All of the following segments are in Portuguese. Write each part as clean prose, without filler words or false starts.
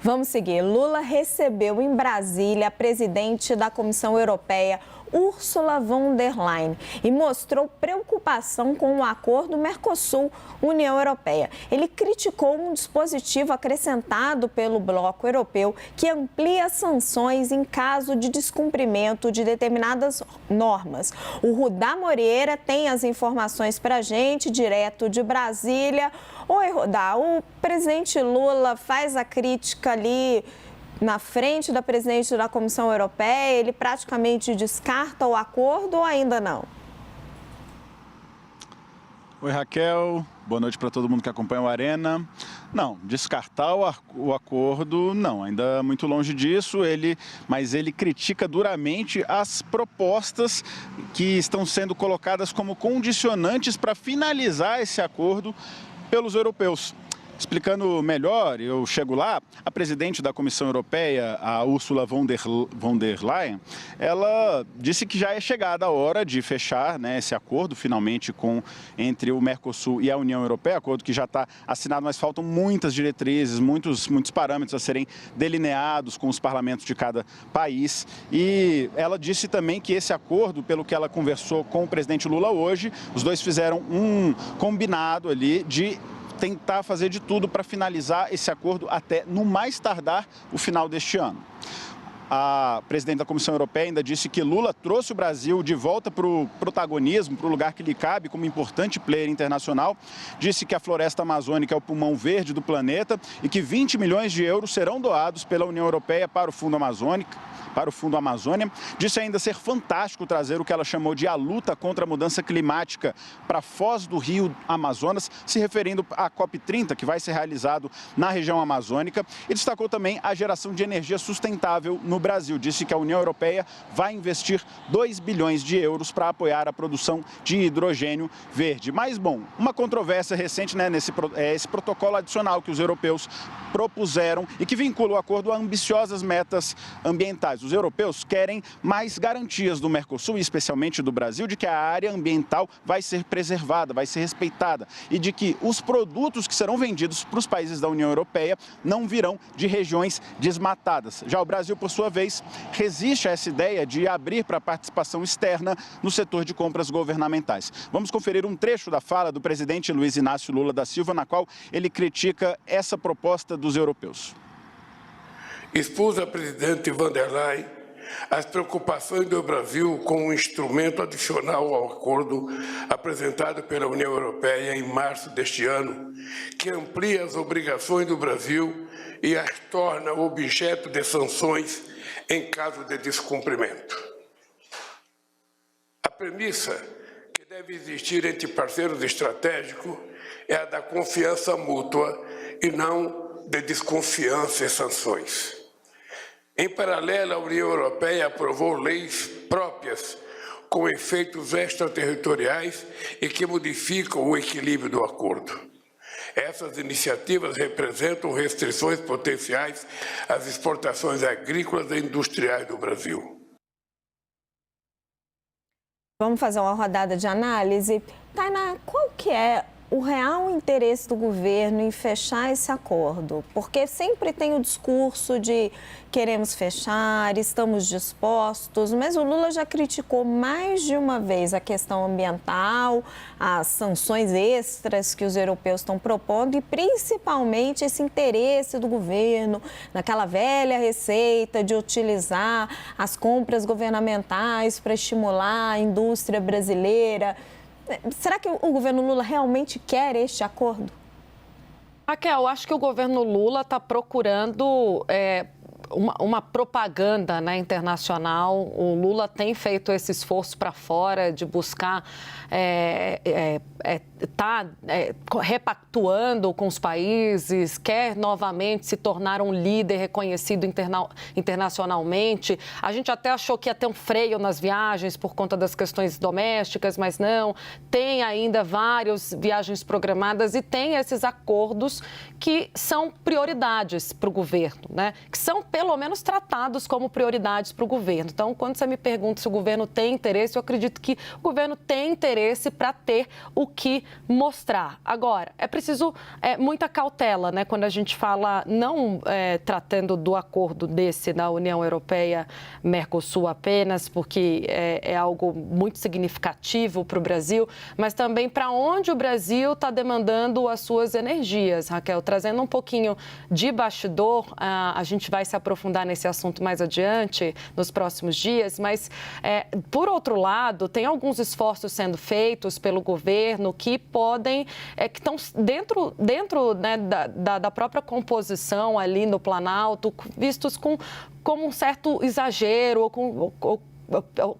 Vamos seguir. Lula recebeu em Brasília a presidente da Comissão Europeia, Ursula von der Leyen, e mostrou preocupação com o acordo Mercosul-União Europeia. Ele criticou um dispositivo acrescentado pelo bloco europeu que amplia sanções em caso de descumprimento de determinadas normas. O Rudá Moreira tem as informações para a gente, direto de Brasília. Oi, Rudá, o presidente Lula faz a crítica ali na frente da presidente da Comissão Europeia, ele praticamente descarta o acordo ou ainda não? Oi, Raquel. Boa noite para todo mundo que acompanha o Arena. Não, descartar o acordo, não, ainda muito longe disso, mas ele critica duramente as propostas que estão sendo colocadas como condicionantes para finalizar esse acordo pelos europeus. Explicando melhor, eu chego lá, a presidente da Comissão Europeia, a Ursula von der Leyen, ela disse que já é chegada a hora de fechar, né, esse acordo finalmente entre o Mercosul e a União Europeia, acordo que já está assinado, mas faltam muitas diretrizes, muitos parâmetros a serem delineados com os parlamentos de cada país. E ela disse também que esse acordo, pelo que ela conversou com o presidente Lula hoje, os dois fizeram um combinado ali de tentar fazer de tudo para finalizar esse acordo até, no mais tardar, o final deste ano. A presidente da Comissão Europeia ainda disse que Lula trouxe o Brasil de volta para o protagonismo, para o lugar que lhe cabe como importante player internacional. Disse que a floresta amazônica é o pulmão verde do planeta e que 20 milhões de euros serão doados pela União Europeia para o Fundo Amazônia. Disse ainda ser fantástico trazer o que ela chamou de a luta contra a mudança climática para a foz do rio Amazonas, se referindo à COP30, que vai ser realizado na região amazônica. E destacou também a geração de energia sustentável no Brasil. Disse que a União Europeia vai investir 2 bilhões de euros para apoiar a produção de hidrogênio verde. Mas, bom, uma controvérsia recente, né, esse protocolo adicional que os europeus propuseram e que vincula o acordo a ambiciosas metas ambientais. Os europeus querem mais garantias do Mercosul, e especialmente do Brasil, de que a área ambiental vai ser preservada, vai ser respeitada e de que os produtos que serão vendidos para os países da União Europeia não virão de regiões desmatadas. Já o Brasil, por sua vez, resiste a essa ideia de abrir para a participação externa no setor de compras governamentais. Vamos conferir um trecho da fala do presidente Luiz Inácio Lula da Silva, na qual ele critica essa proposta dos europeus. Expus à presidente von der Leyen as preocupações do Brasil com um instrumento adicional ao acordo apresentado pela União Europeia em março deste ano, que amplia as obrigações do Brasil e as torna objeto de sanções em caso de descumprimento. A premissa que deve existir entre parceiros estratégicos é a da confiança mútua e não de desconfiança e sanções. Em paralelo, a União Europeia aprovou leis próprias com efeitos extraterritoriais e que modificam o equilíbrio do acordo. Essas iniciativas representam restrições potenciais às exportações agrícolas e industriais do Brasil. Vamos fazer uma rodada de análise. Tainá, qual que é o real interesse do governo em fechar esse acordo? Porque sempre tem o discurso de queremos fechar, estamos dispostos, mas o Lula já criticou mais de uma vez a questão ambiental, as sanções extras que os europeus estão propondo e principalmente esse interesse do governo naquela velha receita de utilizar as compras governamentais para estimular a indústria brasileira. Será que o governo Lula realmente quer este acordo? Raquel, acho que o governo Lula está procurando uma propaganda, né, internacional. O Lula tem feito esse esforço para fora de buscar repactuando com os países, quer novamente se tornar um líder reconhecido internacionalmente. A gente até achou que ia ter um freio nas viagens por conta das questões domésticas, mas não. Tem ainda várias viagens programadas e tem esses acordos que são prioridades para o governo, né? Que são pelo menos tratados como prioridades para o governo. Então, quando você me pergunta se o governo tem interesse, eu acredito que o governo tem interesse para ter o que mostrar. Agora, é preciso muita cautela, né? Quando a gente fala, não tratando do acordo desse da União Europeia-Mercosul apenas, porque é algo muito significativo para o Brasil, mas também para onde o Brasil está demandando as suas energias, Raquel. Trazendo um pouquinho de bastidor, a gente vai se aprofundar nesse assunto mais adiante, nos próximos dias, mas, por outro lado, tem alguns esforços sendo feitos pelo governo que podem, que estão dentro né, da própria composição ali no Planalto, vistos como um certo exagero ou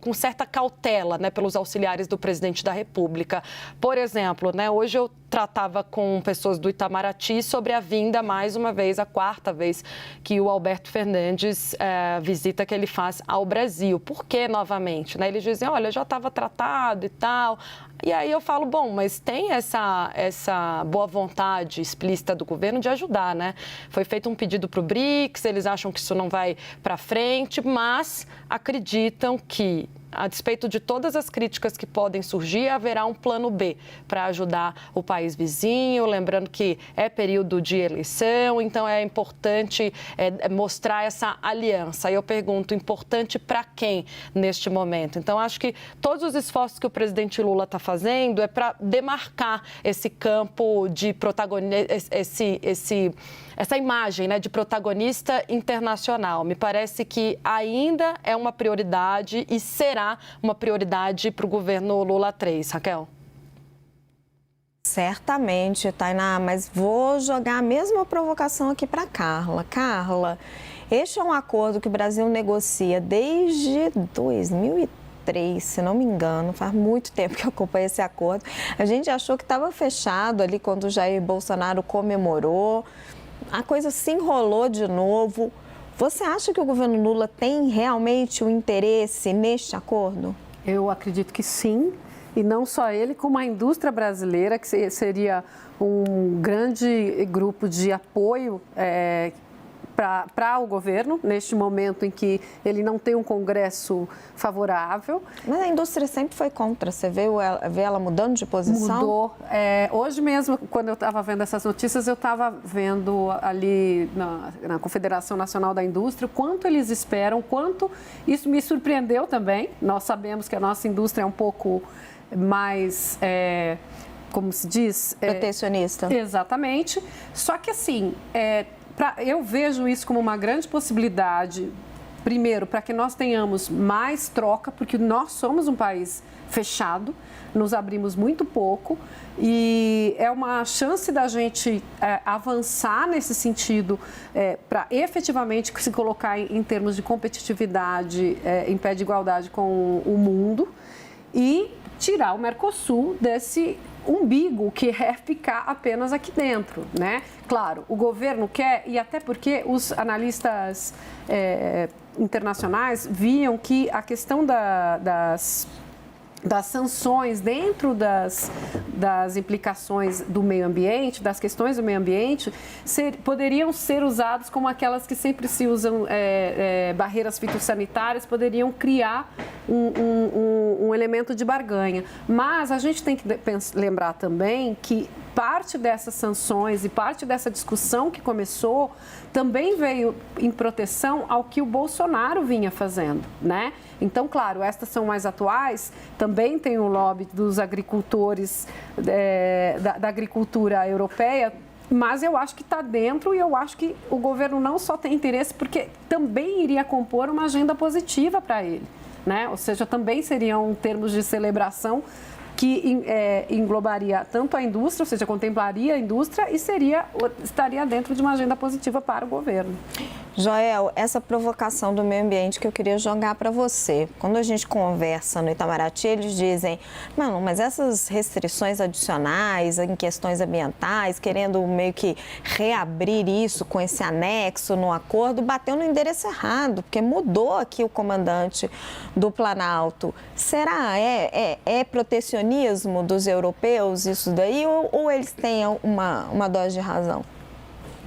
com certa cautela, né, pelos auxiliares do presidente da República. Por exemplo, né, hoje eu tratava com pessoas do Itamaraty sobre a vinda, mais uma vez, a quarta vez que o Alberto Fernandes visita que ele faz ao Brasil. Por que novamente? Né? Eles dizem, olha, já estava tratado e tal. E aí eu falo, bom, mas tem essa boa vontade explícita do governo de ajudar, né? Foi feito um pedido para o BRICS, eles acham que isso não vai para frente, mas acreditam que, a despeito de todas as críticas que podem surgir, haverá um plano B para ajudar o país vizinho, lembrando que é período de eleição, então é importante mostrar essa aliança. E eu pergunto, importante para quem neste momento? Então, acho que todos os esforços que o presidente Lula está fazendo é para demarcar esse campo de protagonista, essa imagem, né, de protagonista internacional. Me parece que ainda é uma prioridade e será uma prioridade para o governo Lula 3. Raquel? Certamente, Tainá, mas vou jogar a mesma provocação aqui para Carla. Carla, este é um acordo que o Brasil negocia desde 2003, se não me engano, faz muito tempo que eu acompanho esse acordo. A gente achou que estava fechado ali quando o Jair Bolsonaro comemorou, a coisa se enrolou de novo. Você acha que o governo Lula tem realmente um interesse neste acordo? Eu acredito que sim, e não só ele, como a indústria brasileira, que seria um grande grupo de apoio para o governo, neste momento em que ele não tem um Congresso favorável. Mas a indústria sempre foi contra, você vê ela mudando de posição? Mudou. Hoje mesmo, quando eu estava vendo essas notícias, eu estava vendo ali na Confederação Nacional da Indústria o quanto eles esperam, quanto isso me surpreendeu também. Nós sabemos que a nossa indústria é um pouco mais... como se diz? Protecionista. Exatamente. Só que assim... eu vejo isso como uma grande possibilidade, primeiro, para que nós tenhamos mais troca, porque nós somos um país fechado, nos abrimos muito pouco e é uma chance da gente avançar nesse sentido para efetivamente se colocar em termos de competitividade, em pé de igualdade com o mundo e tirar o Mercosul desse umbigo que é ficar apenas aqui dentro, né? Claro, o governo quer, e até porque os analistas internacionais viam que a questão das sanções dentro das implicações do meio ambiente, das questões do meio ambiente, poderiam ser usadas como aquelas que sempre se usam, barreiras fitossanitárias, poderiam criar um elemento de barganha. Mas a gente tem que lembrar também que parte dessas sanções e parte dessa discussão que começou também veio em proteção ao que o Bolsonaro vinha fazendo, né? Então, claro, estas são mais atuais, também tem o lobby dos agricultores, da agricultura europeia, mas eu acho que está dentro e eu acho que o governo não só tem interesse, porque também iria compor uma agenda positiva para ele, né? Ou seja, também seriam termos de celebração que englobaria tanto a indústria, ou seja, contemplaria a indústria e estaria dentro de uma agenda positiva para o governo. Joel, essa provocação do meio ambiente que eu queria jogar para você. Quando a gente conversa no Itamaraty, eles dizem, não, mas essas restrições adicionais em questões ambientais, querendo meio que reabrir isso com esse anexo no acordo, bateu no endereço errado, porque mudou aqui o comandante do Planalto. Será? É protecionismo dos europeus isso daí ou eles têm uma dose de razão?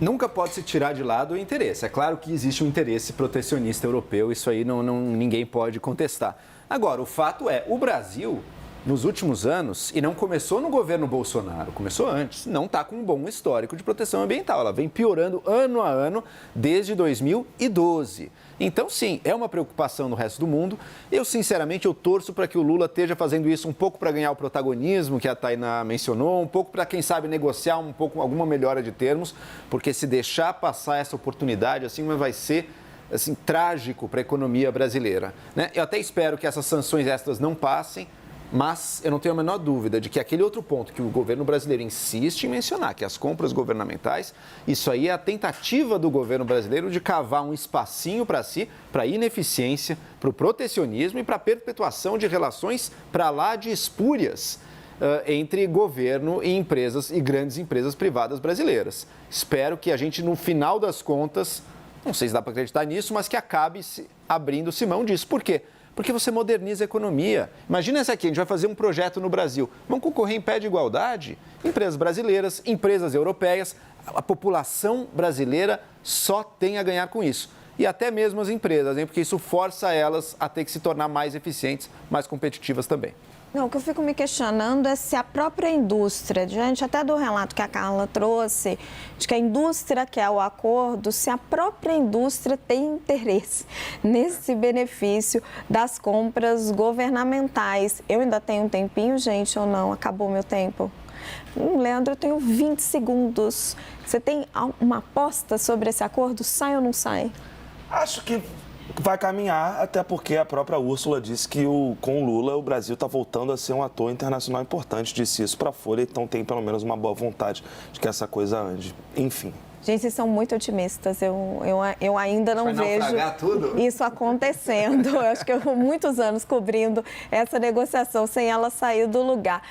Nunca pode se tirar de lado o interesse. É claro que existe um interesse protecionista europeu, isso aí ninguém pode contestar. Agora, o fato é, o Brasil, nos últimos anos, e não começou no governo Bolsonaro, começou antes, não está com um bom histórico de proteção ambiental. Ela vem piorando ano a ano desde 2012. Então, sim, é uma preocupação no resto do mundo. Eu, sinceramente, eu torço para que o Lula esteja fazendo isso um pouco para ganhar o protagonismo que a Tainá mencionou, um pouco para, quem sabe, negociar um pouco alguma melhora de termos, porque se deixar passar essa oportunidade, assim, vai ser assim, trágico para a economia brasileira, né? Eu até espero que essas sanções extras não passem, mas eu não tenho a menor dúvida de que aquele outro ponto que o governo brasileiro insiste em mencionar, que é as compras governamentais, isso aí é a tentativa do governo brasileiro de cavar um espacinho para si, para a ineficiência, para o protecionismo e para a perpetuação de relações para lá de espúrias entre governo e empresas e grandes empresas privadas brasileiras. Espero que a gente, no final das contas, não sei se dá para acreditar nisso, mas que acabe abrindo-se mão disso. Por quê? Porque você moderniza a economia. Imagina essa aqui, a gente vai fazer um projeto no Brasil. Vamos concorrer em pé de igualdade? Empresas brasileiras, empresas europeias, a população brasileira só tem a ganhar com isso. E até mesmo as empresas, hein? Porque isso força elas a ter que se tornar mais eficientes, mais competitivas também. Não, o que eu fico me questionando é se a própria indústria, diante até do relato que a Carla trouxe, de que a indústria quer o acordo, se a própria indústria tem interesse nesse benefício das compras governamentais. Eu ainda tenho um tempinho, gente, ou não? Acabou meu tempo? Leandro, eu tenho 20 segundos. Você tem uma aposta sobre esse acordo? Sai ou não sai? Acho que vai caminhar, até porque a própria Úrsula disse que com o Lula o Brasil está voltando a ser um ator internacional importante, disse isso para a Folha, então tem pelo menos uma boa vontade de que essa coisa ande. Enfim. Gente, vocês são muito otimistas. Eu ainda não vejo isso acontecendo. Eu acho que eu muitos anos cobrindo essa negociação sem ela sair do lugar.